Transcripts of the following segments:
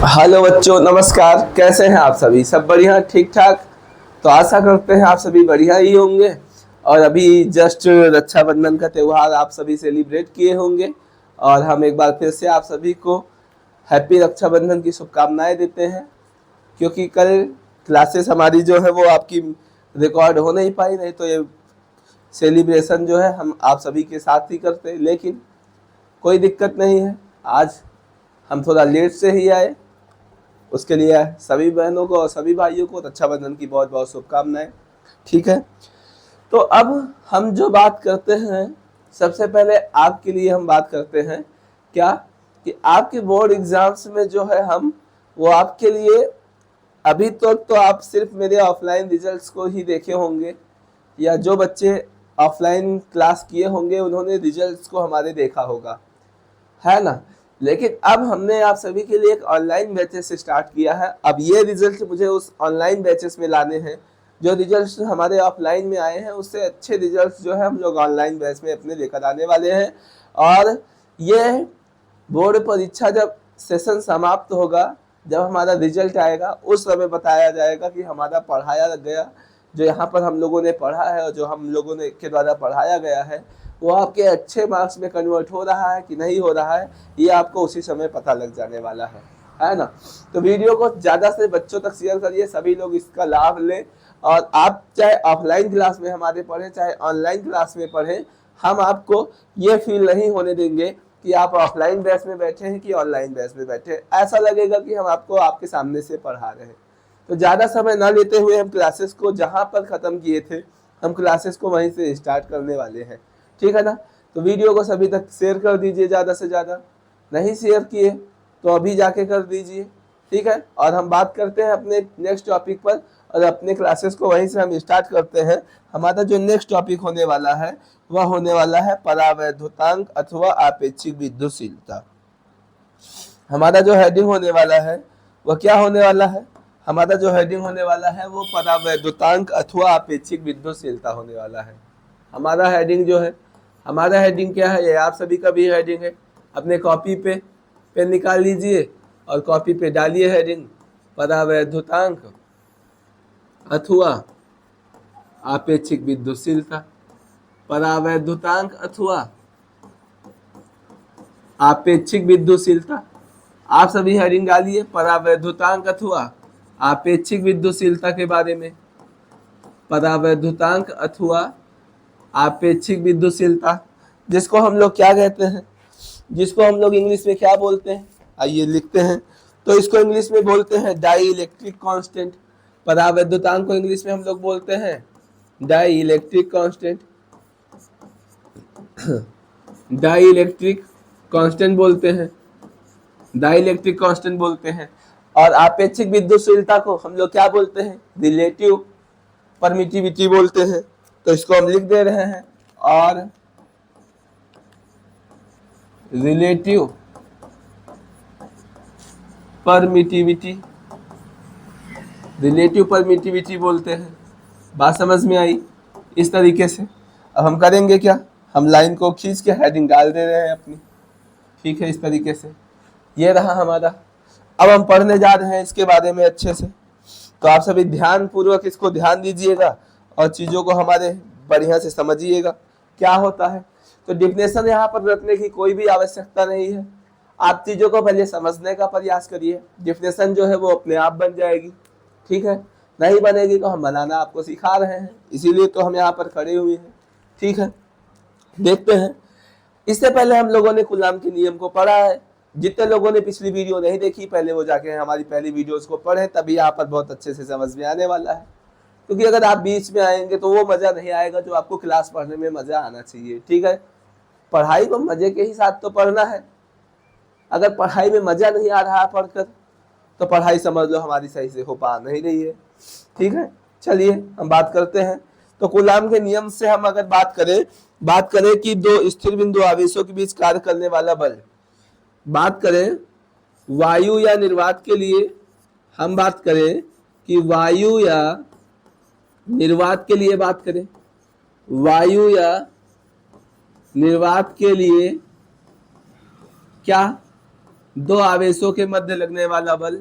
Hello बच्चों, नमस्कार। कैसे हैं आप सभी? सब बढ़िया, ठीक ठाक? तो आशा करते हैं आप सभी बढ़िया ही होंगे। और अभी जस्ट रक्षाबंधन का त्यौहार आप सभी सेलिब्रेट किए होंगे और हम एक बार फिर से आप सभी को हैप्पी रक्षाबंधन की शुभकामनाएं देते हैं। क्योंकि कल क्लासेस हमारी जो है वो आपकी रिकॉर्ड हो नहीं पाई, नहीं तो ये सेलिब्रेशन जो है हम आप सभी के साथ ही करते, लेकिन कोई दिक्कत नहीं है। आज हम थोड़ा लेट से ही आए, उसके लिए सभी बहनों को और सभी भाइयों को रक्षाबंधन की बहुत बहुत शुभकामनाएं। ठीक है, तो अब हम जो बात करते हैं, सबसे पहले आपके लिए हम बात करते हैं क्या कि आपके बोर्ड एग्जाम्स में जो है हम वो आपके लिए अभी तो आप सिर्फ मेरे ऑफलाइन रिजल्ट्स को ही देखे होंगे, या जो बच्चे ऑफलाइन क्लास किए होंगे उन्होंने रिजल्ट्स को हमारे देखा होगा, है ना। लेकिन अब हमने आप सभी के लिए एक ऑनलाइन बैचेस स्टार्ट किया है। अब ये रिजल्ट मुझे उस ऑनलाइन बैचेस में लाने हैं। जो रिजल्ट्स हमारे ऑफलाइन में आए हैं उससे अच्छे रिजल्ट्स जो है हम लोग ऑनलाइन बैच में अपने लेकर आने वाले हैं। और ये बोर्ड परीक्षा जब सेशन समाप्त होगा, जब हमारा रिजल्ट आएगा, उस समय बताया जाएगा कि हमारा पढ़ाया गया, जो यहाँ पर हम लोगों ने पढ़ा है और जो हम लोगों ने के द्वारा पढ़ाया गया है, वो आपके अच्छे मार्क्स में कन्वर्ट हो रहा है कि नहीं हो रहा है, ये आपको उसी समय पता लग जाने वाला है ना। तो वीडियो को ज़्यादा से बच्चों तक शेयर करिए, सभी लोग इसका लाभ लें। और आप चाहे ऑफलाइन क्लास में हमारे पढ़ें, चाहे ऑनलाइन क्लास में पढ़ें, हम आपको ये फील नहीं होने देंगे कि आप ऑफलाइन बैच में बैठे हैं कि ऑनलाइन बैच में बैठे हैं। ऐसा लगेगा कि हम आपको आपके सामने से पढ़ा रहे हैं। तो ज़्यादा समय ना लेते हुए हम क्लासेस को जहाँ पर ख़त्म किए थे, हम क्लासेस को वहीं से स्टार्ट करने वाले हैं। ठीक है ना। तो वीडियो को सभी तक शेयर कर दीजिए ज़्यादा से ज़्यादा, नहीं शेयर किए तो अभी जाके कर दीजिए। ठीक है, और हम बात करते हैं अपने नेक्स्ट टॉपिक पर, और अपने क्लासेस को वहीं से हम स्टार्ट करते हैं। हमारा जो नेक्स्ट टॉपिक होने वाला है वह होने वाला है परावैद्युतांक अथवा आपेक्षिक विद्युतशीलता। हमारा जो हेडिंग होने वाला है वह क्या होने वाला है? हमारा जो हेडिंग होने वाला है वो परावैद्युतांक अथवा आपेक्षिक विद्युतशीलता होने वाला है। हमारा हेडिंग जो है, हमारा हेडिंग क्या है, ये आप सभी का भी हेडिंग है। अपने कॉपी पे पेन निकाल लीजिए और कॉपी पे डालिए हेडिंग परावैद्युतांक अथवा आपेक्षिक विद्युतशीलता। परावैद्युतांक अथवा आपेक्षिक विद्युतशीलता, आप सभी हेडिंग डालिए परावैद्युतांक अथवा आपेक्षिक विद्युतशीलता के बारे में। परावैद्युतांक अथवा आपेक्षिक विद्युतशीलता, जिसको हम लोग क्या कहते हैं, जिसको हम लोग इंग्लिश में क्या बोलते हैं, आइए लिखते हैं। तो इसको इंग्लिश में बोलते हैं डाई इलेक्ट्रिक कांस्टेंट। परावैद्युतांक को इंग्लिश में हम लोग बोलते हैं dielectric constant. Dielectric constant बोलते हैं, डाई इलेक्ट्रिक कांस्टेंट बोलते हैं। और आपेक्षिक विद्युतशीलता को हम लोग क्या बोलते हैं? रिलेटिव परमिटिविटी बोलते हैं। तो इसको हम लिख दे रहे हैं, और रिलेटिव परमिटिविटी, रिलेटिव परमिटिविटी बोलते हैं। बात समझ में आई? इस तरीके से अब हम करेंगे क्या, हम लाइन को खींच के हेडिंग डाल दे रहे हैं अपनी। ठीक है, इस तरीके से ये रहा हमारा। अब हम पढ़ने जा रहे हैं इसके बारे में अच्छे से, तो आप सभी ध्यान पूर्वक इसको ध्यान दीजिएगा और चीज़ों को हमारे बढ़िया से समझिएगा क्या होता है। तो डिफिनेशन यहाँ पर रखने की कोई भी आवश्यकता नहीं है, आप चीज़ों को पहले समझने का प्रयास करिए। डिफिनेशन जो है वो अपने आप बन जाएगी। ठीक है, नहीं बनेगी तो हम बनाना आपको सिखा रहे हैं, इसीलिए तो हम यहाँ पर खड़े हुए हैं। ठीक है, देखते हैं। इससे पहले हम लोगों ने कूलाम के नियम को पढ़ा है। जितने लोगों ने पिछली वीडियो नहीं देखी, पहले वो जाके हमारी पहली वीडियोस को पढ़ें, तभी यहाँ पर बहुत अच्छे से समझ में आने वाला है। क्योंकि अगर आप बीच में आएंगे तो वो मज़ा नहीं आएगा जो आपको क्लास पढ़ने में मज़ा आना चाहिए। ठीक है, पढ़ाई को मज़े के ही साथ तो पढ़ना है। अगर पढ़ाई में मज़ा नहीं आ रहा है पढ़कर, तो पढ़ाई समझ लो हमारी सही से हो पा नहीं रही है। ठीक है, चलिए हम बात करते हैं। तो कूलाम के नियम से हम अगर बात करें कि दो स्थिर बिंदु आवेशों के बीच कार्य करने वाला बल, बात करें वायु या निर्वात के लिए, हम बात करें कि वायु या निर्वात के लिए बात करें, वायु या निर्वात के लिए क्या दो आवेशों के मध्य लगने वाला बल,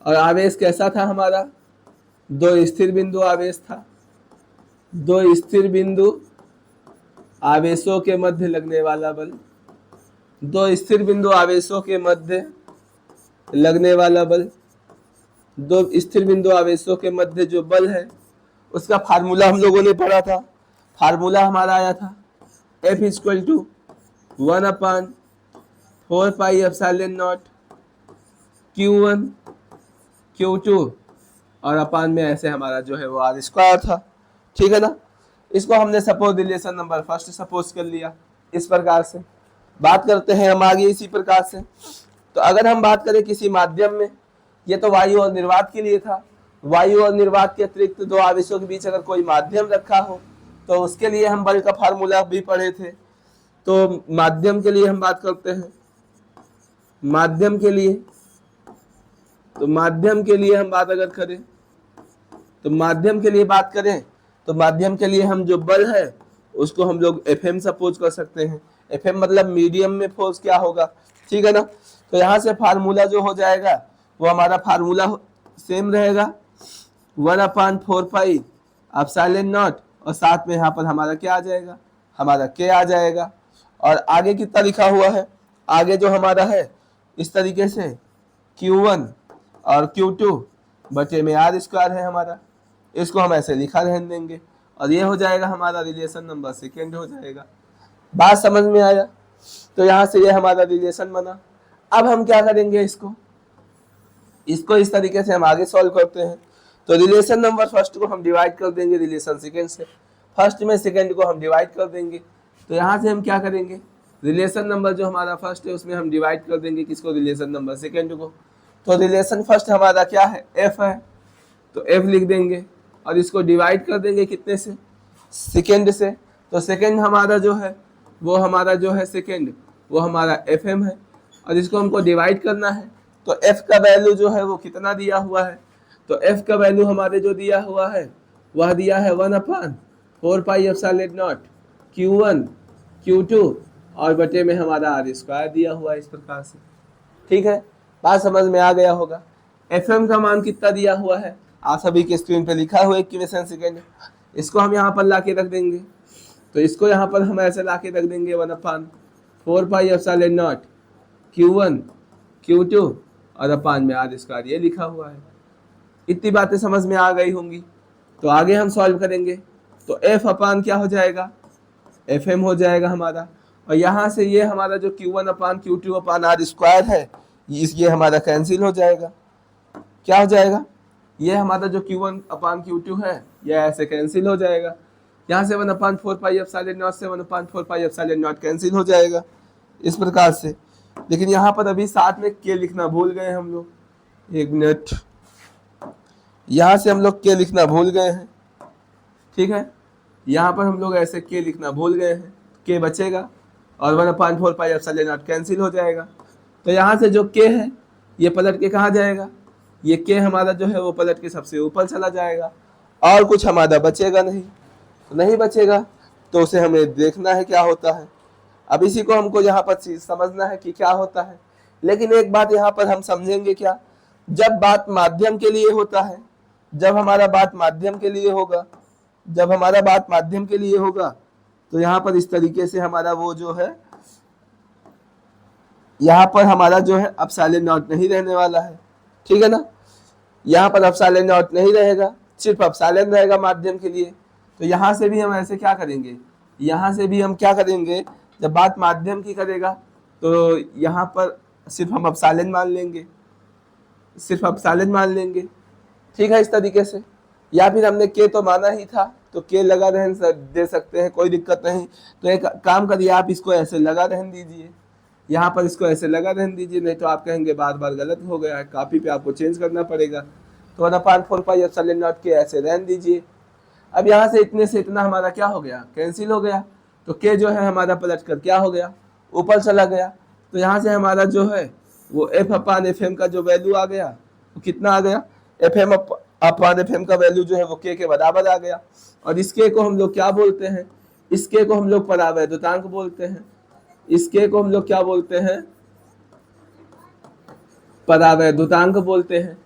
और आवेश कैसा था हमारा, दो स्थिर बिंदु आवेश था। दो स्थिर बिंदु आवेशों के मध्य लगने वाला बल, दो स्थिर बिंदु आवेशों के मध्य लगने वाला बल, दो स्थिर बिंदु आवेशों के मध्य जो बल है उसका फार्मूला हम लोगों ने पढ़ा था। फार्मूला हमारा आया था F equal to 1/4πε0 Q1 Q2 और अपान में ऐसे हमारा जो है वो आर स्क्वायर था। ठीक है ना। इसको हमने suppose relation number first suppose कर लिया। इस प्रकार से बात करते हैं हम आगे इसी प्रकार से। तो अगर हम बात करें किसी माध्यम में, ये तो वायु और निर्वात के लिए था। वायु और निर्वात के अतिरिक्त दो आवेशों के बीच अगर कोई माध्यम रखा हो तो उसके लिए हम बल का फार्मूला भी पढ़े थे। तो माध्यम के लिए हम बात करते हैं। माध्यम के लिए, तो माध्यम के लिए हम बात अगर करें, तो माध्यम के लिए बात करें तो माध्यम के लिए हम जो बल है उसको हम लोग FM सपोज कर सकते हैं। FM मतलब मीडियम में फोर्स क्या होगा। ठीक है ना। तो यहाँ से फार्मूला जो हो जाएगा वो हमारा फार्मूला सेम रहेगा 1/4πε0 और साथ में यहाँ पर हमारा क्या आ जाएगा, हमारा K आ जाएगा। और आगे कितना लिखा हुआ है, आगे जो हमारा है इस तरीके से Q1 और Q2 बटे में आर स्क्वायर है हमारा। इसको हम ऐसे लिखा रहने देंगे और ये हो जाएगा हमारा रिलेशन नंबर सेकेंड हो जाएगा। बात समझ में आया। तो यहाँ से ये हमारा रिलेशन बना। अब हम क्या करेंगे, इसको इस तरीके से हम आगे सॉल्व करते हैं। तो रिलेशन नंबर फर्स्ट को हम डिवाइड कर देंगे रिलेशन सेकेंड से, फर्स्ट में सेकेंड को हम डिवाइड कर देंगे। तो यहाँ से हम क्या करेंगे, रिलेशन नंबर जो हमारा फर्स्ट है उसमें हम डिवाइड कर देंगे किसको, रिलेशन नंबर सेकेंड को। तो रिलेशन फर्स्ट हमारा क्या है, F है, तो F लिख देंगे और इसको डिवाइड कर देंगे कितने से, सेकेंड से। तो सेकेंड हमारा जो है वो हमारा जो है सेकेंड वो हमारा FM है और इसको हमको डिवाइड करना है। तो F का वैल्यू जो है वो कितना दिया हुआ है, तो F का वैल्यू हमारे जो दिया हुआ है वह दिया है 1/4πε0 Q1 Q2 और बटे में हमारा आर स्क्वायर दिया हुआ है इस प्रकार से। ठीक है, बात समझ में आ गया होगा। FM का मान कितना दिया हुआ है, आप सभी के स्क्रीन पे लिखा हुआ है इक्वेशन सेकेंड। इसको हम यहाँ पर ला के रख देंगे। तो इसको यहाँ पर हम ऐसे ला के रख देंगे 1/4πε0 Q1 Q2 और अपान में आर स्क्वायर, ये लिखा हुआ है। इतनी बातें समझ में आ गई होंगी। तो आगे हम सॉल्व करेंगे। तो F अपान क्या हो जाएगा, FM हो जाएगा हमारा। और यहाँ से ये हमारा जो Q1 अपान Q2 अपान आर स्क्वायर है ये हमारा कैंसिल हो जाएगा। क्या हो जाएगा, ये हमारा जो Q1 अपान Q2 है ये ऐसे कैंसिल हो जाएगा। यहाँ से 1/4πε0 से 1/4πε0 कैंसिल हो जाएगा इस प्रकार से। लेकिन यहाँ पर अभी साथ में K लिखना भूल गए हम लोग, एक मिनट, यहाँ से हम लोग K लिखना भूल गए हैं। ठीक है, यहाँ पर हम लोग ऐसे K लिखना भूल गए हैं, K बचेगा और 1/4πε0 कैंसिल हो जाएगा। तो यहाँ से जो K है ये पलट के कहाँ जाएगा, ये K हमारा जो है वो पलट के सबसे ऊपर चला जाएगा और कुछ हमारा बचेगा नहीं। नहीं बचेगा तो उसे हमें देखना है क्या होता है। अब इसी को हमको यहाँ पर समझना है कि क्या होता है। लेकिन एक बात यहाँ पर हम समझेंगे क्या, जब बात माध्यम के लिए होता है, जब हमारा बात माध्यम के लिए होगा, जब हमारा बात माध्यम के लिए होगा तो यहाँ पर इस तरीके से हमारा वो जो है, यहाँ पर हमारा जो है एप्सिलॉन नॉट नहीं रहने वाला है। ठीक है ना, यहाँ पर एप्सिलॉन नॉट नहीं रहेगा, सिर्फ एप्सिलॉन रहेगा माध्यम के लिए। तो यहाँ से भी हम ऐसे क्या करेंगे, यहाँ से भी हम क्या करेंगे, जब बात माध्यम की करेगा तो यहाँ पर सिर्फ हम एप्सिलॉन मान लेंगे, सिर्फ एप्सिलॉन मान लेंगे। ठीक है, इस तरीके से। या फिर हमने K तो माना ही था तो K लगा रहने दे सकते हैं, कोई दिक्कत नहीं। तो एक काम करिए, आप इसको ऐसे लगा रहने दीजिए, यहाँ पर इसको ऐसे लगा रहने दीजिए, नहीं तो आप कहेंगे बार बार गलत हो गया है, कॉपी पे आपको चेंज करना पड़ेगा। तो 1/4πε0 K ऐसे रहने दीजिए। अब यहाँ से इतने से इतना हमारा क्या हो गया, कैंसिल हो गया। तो K जो है हमारा पलट कर क्या हो गया, ऊपर चला गया। तो यहाँ से हमारा जो है वो F/FM का जो वैल्यू आ गया वो कितना आ गया, FM/FM का वैल्यू जो है वो K के बराबर आ गया। और इस K को हम लोग क्या बोलते हैं, इस K को हम लोग परावैद्युतांक बोलते हैं। इस K को हम लोग क्या बोलते हैं, परावैद्युतांक बोलते हैं।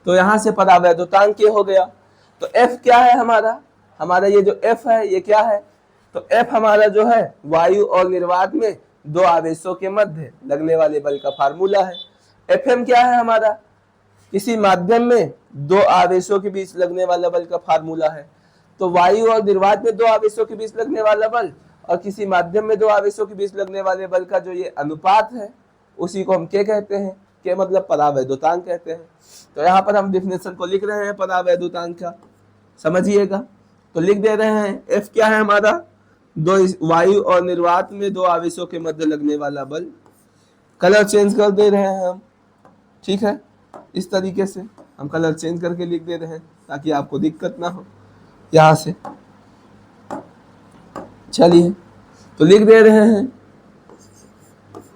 तो यहाँ से परावैद्युतांक ये हो गया। तो F क्या है हमारा, हमारा ये जो F है ये क्या है, तो F हमारा जो है वायु और निर्वात में दो आवेशों के मध्य लगने वाले बल का फार्मूला है। Fm क्या है हमारा, किसी माध्यम में दो आवेशों के बीच लगने वाला बल का फार्मूला है। तो वायु और निर्वात में दो आवेशों के बीच लगने वाला बल और किसी माध्यम में दो आवेशों के बीच लगने वाले बल का जो ये अनुपात है उसी को हम क्या कहते हैं, के मतलब परावैद्युतांक कहते हैं। तो यहाँ पर हम डिफिनेशन को लिख रहे हैं परावैद्युतांक का, समझिएगा। तो लिख दे रहे हैं F क्या है हमारा, दो वायु और निर्वात में दो आवेशों के मध्य लगने वाला बल। कलर चेंज कर दे रहे हैं हम, ठीक है, इस तरीके से हम कलर चेंज करके लिख दे रहे हैं ताकि आपको दिक्कत ना हो। यहाँ से चलिए तो लिख दे रहे हैं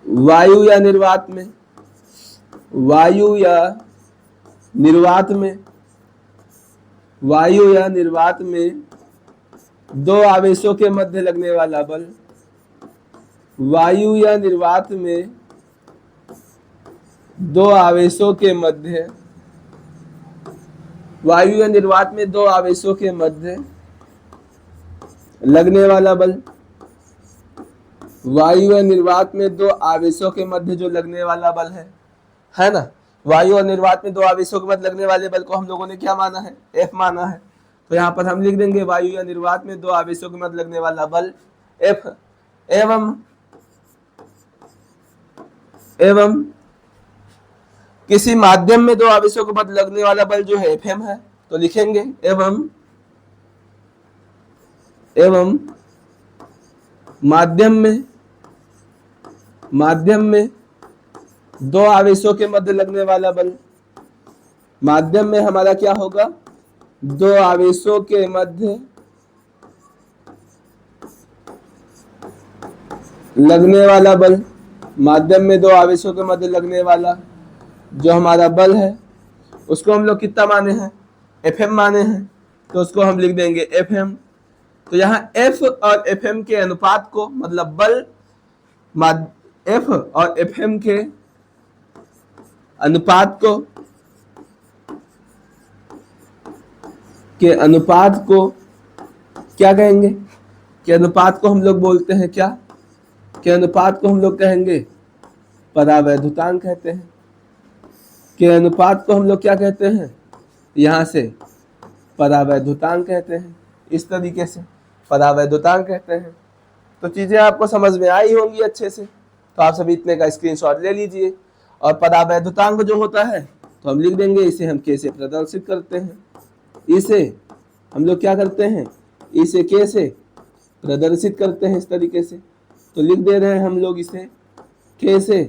वायु या निर्वात में, वायु या निर्वात में, वायु या निर्वात में दो आवेशों के मध्य लगने वाला बल, वायु या निर्वात में दो आवेशों के मध्य, वायु या निर्वात में दो आवेशों के मध्य लगने वाला बल, वायु या निर्वात में दो आवेशों के मध्य जो लगने वाला बल है ना, वायु और निर्वात में दो आवेशों के मध्य लगने वाले बल को हम लोगों ने क्या माना है, F माना है। तो यहाँ पर हम लिख देंगे वायु या निर्वात में दो आवेशों के मध्य लगने वाला बल F एवं किसी माध्यम में दो आवेशों के मध्य लगने वाला बल जो है Fm है। तो लिखेंगे एवं माध्यम में दो आवेशों के मध्य लगने वाला बल, माध्यम में हमारा क्या होगा, दो आवेशों के मध्य लगने वाला बल, माध्यम में दो आवेशों के मध्य लगने वाला जो हमारा बल है उसको हम लोग कितना माने हैं, Fm माने हैं। तो उसको हम लिख देंगे Fm। तो यहाँ F और Fm के अनुपात को, मतलब बल F और Fm के अनुपात को क्या कहेंगे, के अनुपात को हम लोग बोलते हैं क्या, के अनुपात को हम लोग कहेंगे परावैद्युतांक कहते हैं। के अनुपात को हम लोग क्या कहते हैं, यहाँ से परावैद्युतांक कहते हैं। इस तरीके से परावैद्युतांक कहते हैं। तो चीजें आपको समझ में आई होंगी अच्छे से। तो आप सभी इतने का स्क्रीनशॉट ले लीजिए। और परावैद्युतांक जो होता है तो हम लिख देंगे, इसे हम कैसे प्रदर्शित करते हैं, इसे हम लोग क्या करते हैं, इसे कैसे प्रदर्शित करते हैं, इस तरीके से। तो लिख दे रहे हैं हम लोग इसे कैसे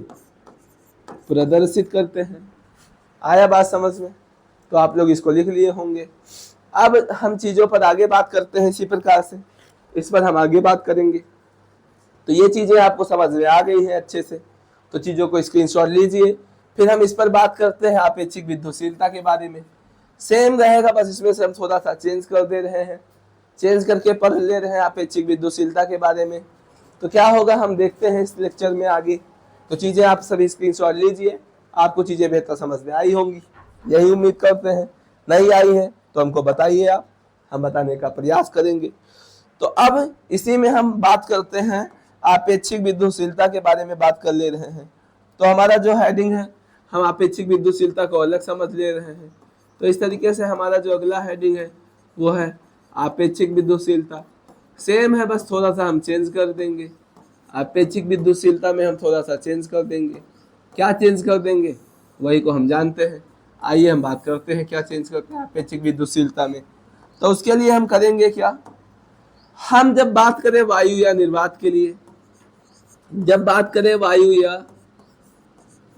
प्रदर्शित करते हैं। आया बात समझ में? तो आप लोग इसको लिख लिए होंगे। अब हम चीज़ों पर आगे बात करते हैं इसी प्रकार से, इस पर हम आगे बात करेंगे। तो ये चीज़ें आपको समझ में आ गई हैं अच्छे से, तो चीज़ों को स्क्रीनशॉट लीजिए। फिर हम इस पर बात करते हैं आपेक्षिक विद्युतशीलता के बारे में। सेम रहेगा, बस इसमें से हम थोड़ा सा चेंज कर दे रहे हैं, चेंज करके पढ़ ले रहे हैं आपेक्षिक विद्युतशीलता के बारे में। तो क्या होगा हम देखते हैं इस लेक्चर में आगे। तो चीज़ें आप सभी स्क्रीनशॉट लीजिए, आपको चीज़ें बेहतर समझ में आई होंगी, यही उम्मीद करते हैं। नहीं आई है तो हमको बताइए आप, हम बताने का प्रयास करेंगे। तो अब इसी में हम बात करते हैं आपेक्षिक विद्युतशीलता के बारे में बात कर ले रहे हैं। तो हमारा जो हेडिंग है, हम आपेक्षिक विद्युतशीलता को अलग समझ ले रहे हैं। तो इस तरीके से हमारा जो अगला हेडिंग है वो है आपेक्षिक विद्युतशीलता। सेम है, बस थोड़ा सा हम चेंज कर देंगे। आपेक्षिक विद्युतशीलता में हम थोड़ा सा चेंज कर देंगे। क्या चेंज कर देंगे वही को हम जानते हैं। आइए हम बात करते हैं क्या चेंज करते हैं आपेक्षिक विद्युतशीलता में। तो उसके लिए हम करेंगे क्या, हम जब बात करें वायु या निर्वात के लिए, जब बात करें वायु या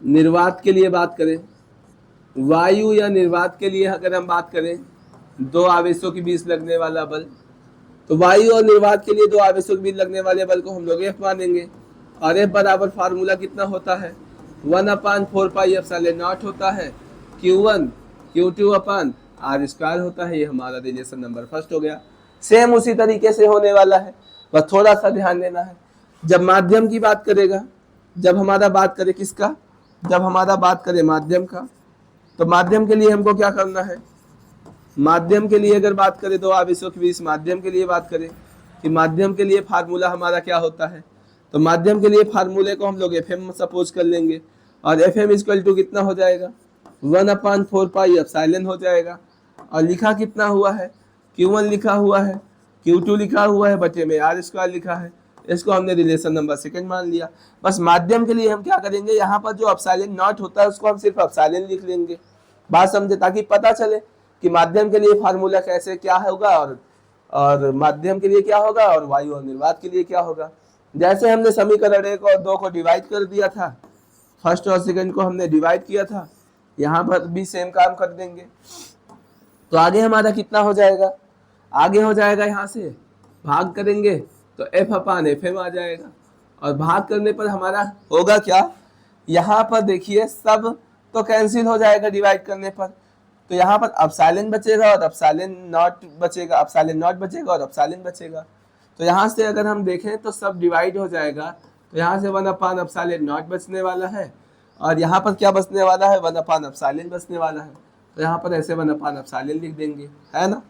निर्वात के लिए बात करें, वायु या निर्वात के लिए अगर हम बात करें दो आवेशों के बीच लगने वाला बल, तो वायु और निर्वात के लिए दो आवेशों के बीच लगने वाले बल को हम लोग F मानेंगे। और F बराबर फार्मूला कितना होता है, 1/4πε0 होता है, Q1 Q2/r² होता है। ये हमारा रिलेशन नंबर फर्स्ट हो गया। सेम उसी तरीके से होने वाला है, बस थोड़ा सा ध्यान देना है। जब माध्यम की बात करेगा, जब हमारा बात करें किसका, जब हमारा बात करें माध्यम का, तो माध्यम के लिए हमको क्या करना है, माध्यम के लिए अगर बात करें दो आवेशों के बीच माध्यम के लिए बात करें कि माध्यम के लिए फार्मूला हमारा क्या होता है, तो माध्यम के लिए फार्मूले को हम लोग एफ एम सपोज कर लेंगे, और एफ एम इक्वल टू कितना हो जाएगा 1/4 एप्सिलॉन हो जाएगा। और लिखा कितना हुआ है, Q1 लिखा हुआ है, Q2 लिखा हुआ है, बटे में R² लिखा है। इसको हमने रिलेशन नंबर सेकंड मान लिया। बस माध्यम के लिए हम क्या करेंगे, यहाँ पर जो एप्सिलॉन नॉट होता है उसको हम सिर्फ एप्सिलॉन लिख लेंगे। बात समझे, ताकि पता चले कि माध्यम के लिए फार्मूला कैसे क्या होगा और माध्यम के लिए क्या होगा और वायु और निर्वात के लिए क्या होगा। जैसे हमने समीकरण 1 और 2 को डिवाइड कर दिया था, फर्स्ट और सेकंड को हमने डिवाइड किया था, यहाँ पर भी सेम काम कर देंगे। तो आगे हमारा कितना हो जाएगा, आगे हो जाएगा यहाँ से भाग करेंगे तो F/FM आ जाएगा। और भाग करने पर हमारा होगा क्या, यहाँ पर देखिए सब तो कैंसिल हो जाएगा डिवाइड करने पर, तो यहाँ पर एप्सिलॉन बचेगा और एप्सिलॉन नॉट बचेगा, एप्सिलॉन नॉट बचेगा और एप्सिलॉन बचेगा। तो यहाँ से अगर हम देखें तो सब डिवाइड हो जाएगा, तो यहाँ से 1/एप्सिलॉन नॉट बचने वाला है, और यहाँ पर क्या बचने वाला है 1/एप्सिलॉन बचने वाला है। तो यहाँ पर ऐसे 1/एप्सिलॉन लिख देंगे, है ना।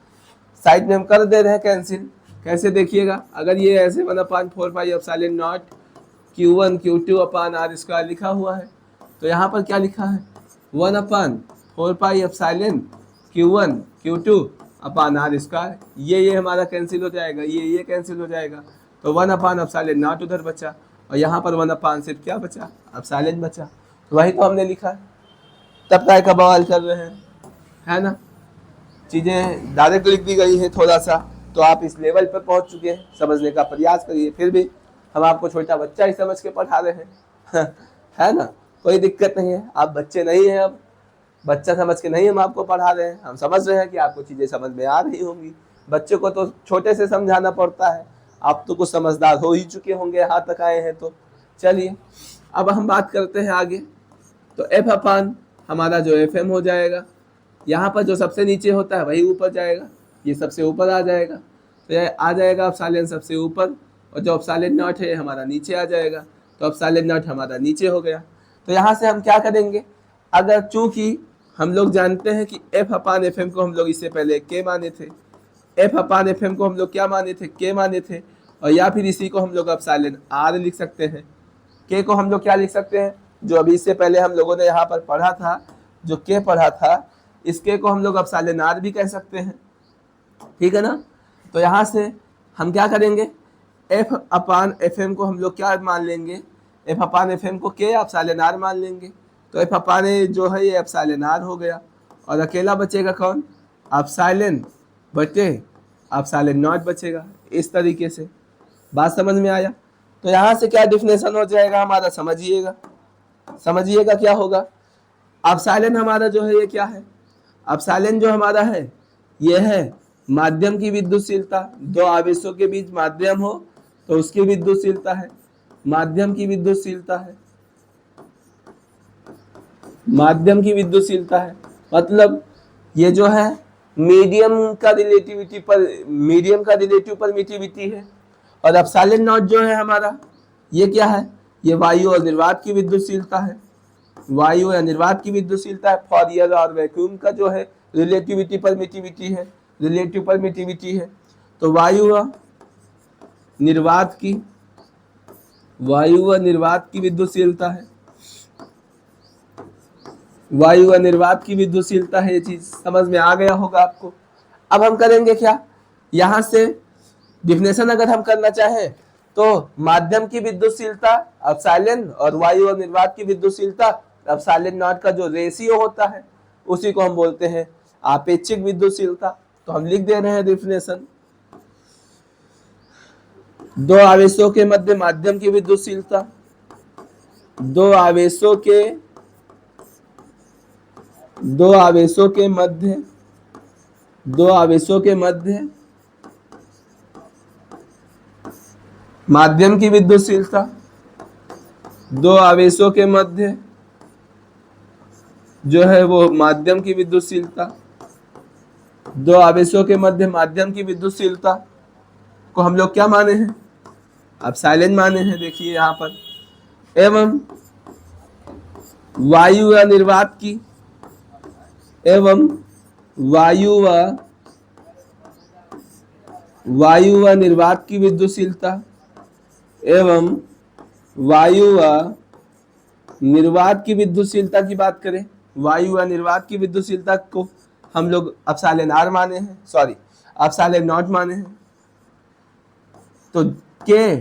साइड में हम कर दे रहे हैं कैंसिल, कैसे देखिएगा, अगर ये ऐसे 1/4 epsilon not Q1 Q2 upon R² लिखा हुआ है, तो यहाँ पर क्या लिखा है 1/4 एप्सिलॉन Q1 Q2 अपान R²। ये हमारा कैंसिल हो जाएगा, ये कैंसिल हो जाएगा, तो 1/एप्सिलॉन नॉट उधर बचा, और यहाँ पर 1/, सिर्फ क्या बचा एप्सिलॉन बचा। तो वही तो हमने लिखा है, तब काय का बवाल कर रहे हैं, है ना। चीज़ें डायरेक्ट लिख दी गई हैं थोड़ा सा, तो आप इस लेवल पर पहुंच चुके हैं, समझने का प्रयास करिए। फिर भी हम आपको छोटा बच्चा ही समझ के पढ़ा रहे हैं है ना, कोई दिक्कत नहीं है। आप बच्चे नहीं हैं, अब बच्चा समझ के नहीं हम आपको पढ़ा रहे हैं, हम समझ रहे हैं कि आपको चीज़ें समझ में आ रही होंगी। बच्चों को तो छोटे से समझाना पड़ता है, आप तो कुछ समझदार हो ही चुके होंगे, यहाँ तक आए हैं तो। चलिए अब हम बात करते हैं आगे। तो F/ हमारा जो FM हो जाएगा, यहाँ पर जो सबसे नीचे होता है वही ऊपर जाएगा, ये सबसे ऊपर आ जाएगा, तो ये आ जाएगा एप्सिलॉन सबसे ऊपर, और जो एप्सिलॉन नॉट है हमारा नीचे आ जाएगा, तो एप्सिलॉन नॉट हमारा नीचे हो गया। तो यहाँ से हम क्या करेंगे, अगर चूंकि हम लोग जानते हैं कि F/FM को हम लोग इससे पहले K माने थे, F/FM को हम लोग क्या माने थे, K माने थे, और या फिर इसी को हम लोग एप्सिलॉन R लिख सकते हैं। K को हम लोग क्या लिख सकते हैं, जो अभी इससे पहले हम लोगों ने यहाँ पर पढ़ा था, जो K पढ़ा था, इस K को हम लोग एप्सिलॉन R भी कह सकते हैं, ठीक है ना। तो यहाँ से हम क्या करेंगे, F/FM को हम लोग क्या मान लेंगे, F/FM को K एप्सिलॉन R मान लेंगे, तो F/A जो है ये एप्सिलॉन R हो गया, और अकेला बचेगा कौन, एप्सिलॉन बटे एप्सिलॉन नॉट बचेगा। इस तरीके से बात समझ में आया। तो यहाँ से क्या डिफिनेशन हो जाएगा हमारा, समझिएगा क्या होगा। एप्सिलॉन हमारा जो है ये क्या है, एप्सिलॉन जो हमारा है ये है माध्यम की विद्युतशीलता। दो आवेशों के बीच माध्यम हो तो उसकी विद्युतशीलता है, माध्यम की विद्युतशीलता है, माध्यम की विद्युतशीलता है, मतलब ये जो है मीडियम का रिलेटिव परमिटिविटी है। और एप्सिलॉन नॉट जो है हमारा ये क्या है, ये वायु और निर्वात की विद्युतशीलता है, वायु या निर्वात की विद्युतशीलता है। फॉर एयर और वैक्यूम का जो है रिलेटिव परमिटिविटी है। तो वायु व निर्वात की विद्युतशीलता है, वायु व निर्वात की विद्युतशीलता है। ये चीज समझ में आ गया होगा आपको। अब हम करेंगे क्या, यहाँ से डिफिनेशन अगर हम करना चाहें तो माध्यम की विद्युतशीलता एप्सिलॉन और वायु और निर्वात की विद्युतशीलता एप्सिलॉन नॉट का जो रेशियो होता है उसी को हम बोलते हैं आपेक्षिक विद्युतशीलता। तो हम लिख दे रहे हैं डिफिनेशन, दो आवेशों के मध्य माध्यम की विद्युतशीलता, दो आवेशों के मध्य माध्यम की विद्युतशीलता, दो आवेशों के मध्य जो है वो माध्यम की विद्युतशीलता, दो आवेशों के मध्य माध्यम की विद्युतशीलता को हम लोग क्या माने हैं, एप्सिलॉन माने हैं। देखिए यहाँ पर एवं वायु व निर्वात की एवं वायु व निर्वात की विद्युतशीलता एवं वायु व निर्वात की विद्युतशीलता की बात करें, वायु व निर्वात की विद्युतशीलता को हम लोग एप्सिलॉन आर माने हैं, सॉरी एप्सिलॉन नॉट माने हैं। तो के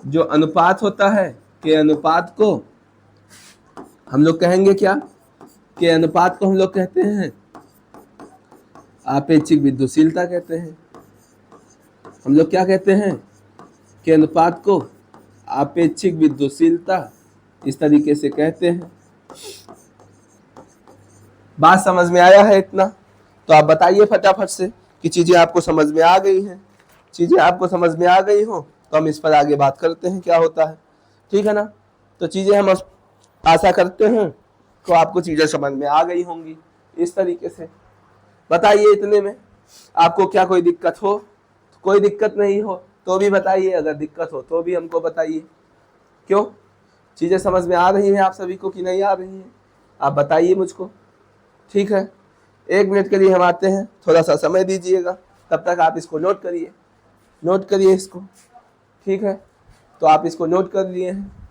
जो अनुपात होता है, के अनुपात को हम लोग कहेंगे क्या, के अनुपात को हम लोग कहते हैं आपेक्षिक विद्युतशीलता कहते हैं। हम लोग क्या कहते हैं, के अनुपात को आपेक्षिक विद्युतशीलता इस तरीके से कहते हैं। बात समझ में आया है इतना? तो आप बताइए फटाफट से कि चीजें आपको समझ में आ गई हैं। चीजें आपको समझ में आ गई हो तो हम इस पर आगे बात करते हैं क्या होता है, ठीक है ना। तो चीजें हम आशा करते हैं तो आपको चीजें समझ में आ गई होंगी इस तरीके से। बताइए इतने में आपको क्या कोई दिक्कत हो? कोई दिक्कत नहीं हो तो भी बताइए, अगर दिक्कत हो तो भी हमको बताइए। क्यों, चीजें समझ में आ रही हैं आप सभी को कि नहीं आ रही हैं? आप बताइए मुझको, ठीक है। 1 मिनट के लिए हम आते हैं, थोड़ा सा समय दीजिएगा, तब तक आप इसको नोट करिए, नोट करिए इसको, ठीक है। तो आप इसको नोट कर लिए हैं।